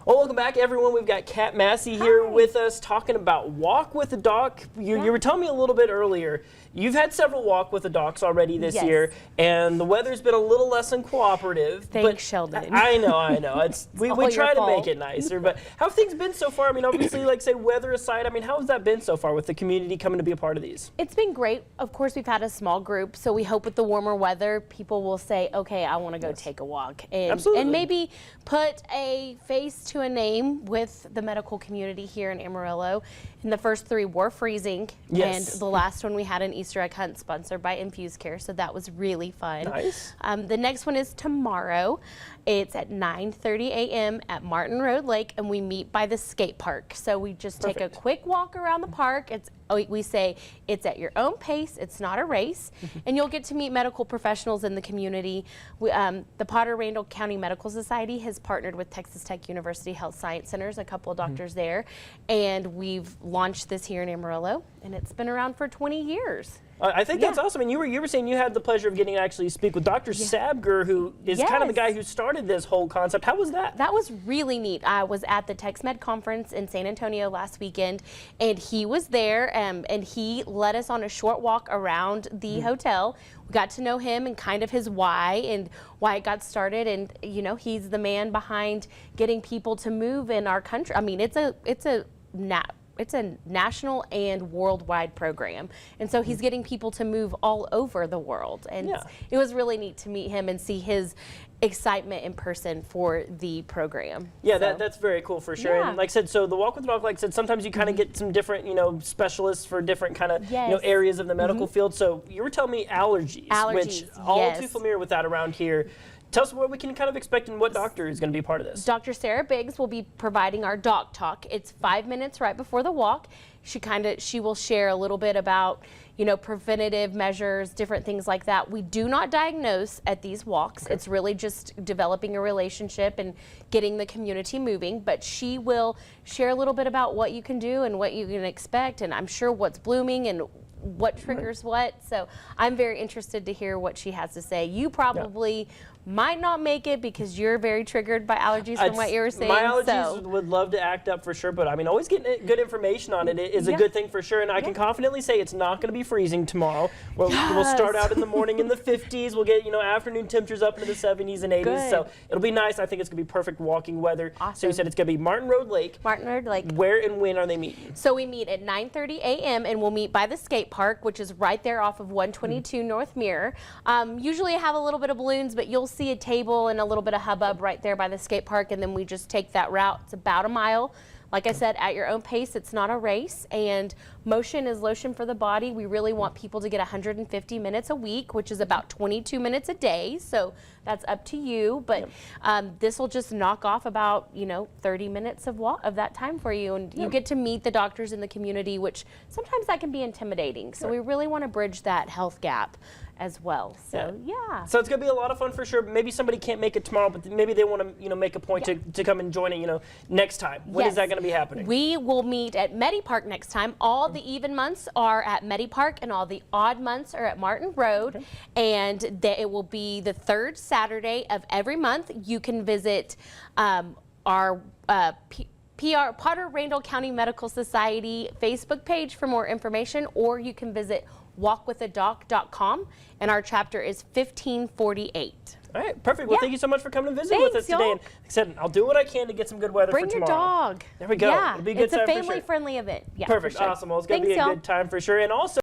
Well, welcome back, everyone. We've got Katt Massey here with us talking about Walk with a Doc. You were telling me a little bit earlier, you've had several Walk with the Docs already this year, and the weather's been a little less than cooperative. Thanks, Sheldon. I know. We try to make it nicer, but how have things been so far? I mean, obviously, like, say, weather aside, I mean, how has that been so far with the community coming to be a part of these? It's been great. Of course, we've had a small group, so we hope with the warmer weather, people will say, okay, I want to go take a walk. And maybe put a face to a name with the medical community here in Amarillo. And the first 3 were freezing, and the last one we had an Easter egg hunt sponsored by Infuse Care, so that was really fun. Nice. The next one is tomorrow. It's at 9:30 a.m. at Martin Road Lake, and we meet by the skate park. So we just take a quick walk around the park. We say it's at your own pace. It's not a race, and you'll get to meet medical professionals in the community. The Potter Randall County Medical Society has partnered with Texas Tech University Health Science Centers, a couple of doctors there, and we've launched this here in Amarillo, and it's been around for 20 years. I think that's awesome. And you were saying you had the pleasure of getting to actually speak with Dr. Sabger, who is kind of the guy who started this whole concept. How was that? That was really neat. I was at the TexMed conference in San Antonio last weekend, and he was there, and he led us on a short walk around the hotel. We got to know him and kind of his why and why it got started. And you know, he's the man behind getting people to move in our country. I mean, it's a national and worldwide program, and so he's getting people to move all over the world, and it was really neat to meet him and see his excitement in person for the program. Yeah, so that's very cool for sure. And like I said, so the Walk with the Doc, like I said, sometimes you kind of get some different, specialists for different kind of, areas of the medical field. So you were telling me allergies, which all too familiar with that around here. Tell us what we can kind of expect and what doctor is going to be a part of this. Dr. Sarah Biggs will be providing our doc talk. It's 5 minutes right before the walk. She will share a little bit about, preventative measures, different things like that. We do not diagnose at these walks. It's really just developing a relationship and getting the community moving. But she will share a little bit about what you can do and what you can expect, and I'm sure what's blooming and what triggers what. So I'm very interested to hear what she has to say. You probably might not make it because you're very triggered by allergies from what you were saying. My allergies would love to act up for sure, but I mean, always getting good information on it is a good thing for sure. And I can confidently say it's not going to be freezing tomorrow. We'll start out in the morning in the 50s. We'll get, afternoon temperatures up into the 70s and 80s. So it'll be nice. I think it's going to be perfect walking weather. Awesome. So you said it's going to be Martin Road Lake. Martin Road Lake. Where and when are they meeting? So we meet at 9:30 a.m. and we'll meet by the skate park, which is right there off of 122 North Mirror. Usually I have a little bit of balloons, but you'll see a table and a little bit of hubbub right there by the skate park, and then we just take that route. It's about a mile. Like I said, at your own pace. It's not a race, and motion is lotion for the body. We really want people to get 150 minutes a week, which is about 22 minutes a day, so that's up to you. But this will just knock off about 30 minutes of that time for you, and you get to meet the doctors in the community, which sometimes that can be intimidating. So we really want to bridge that health gap as well. So so it's gonna be a lot of fun for sure. Maybe somebody can't make it tomorrow, but maybe they want to make a point to come and join it next time. When is that going to be happening? We will meet at Medipark next time. All the even months are at Medipark, and all the odd months are at Martin Road. And it will be the 3rd Saturday of every month. You can visit our Potter Randall County Medical Society Facebook page for more information, or you can visit walkwithadoc.com, and our chapter is 1548. All right, perfect. Well, thank you so much for coming and visiting with us today. And like I said, I'll do what I can to get some good weather for tomorrow. Bring your dog. There we go. Yeah, It'll be a good time for sure. It's a family-friendly event. Yeah, perfect. Awesome. Well, it's going to be a good time for sure. And also,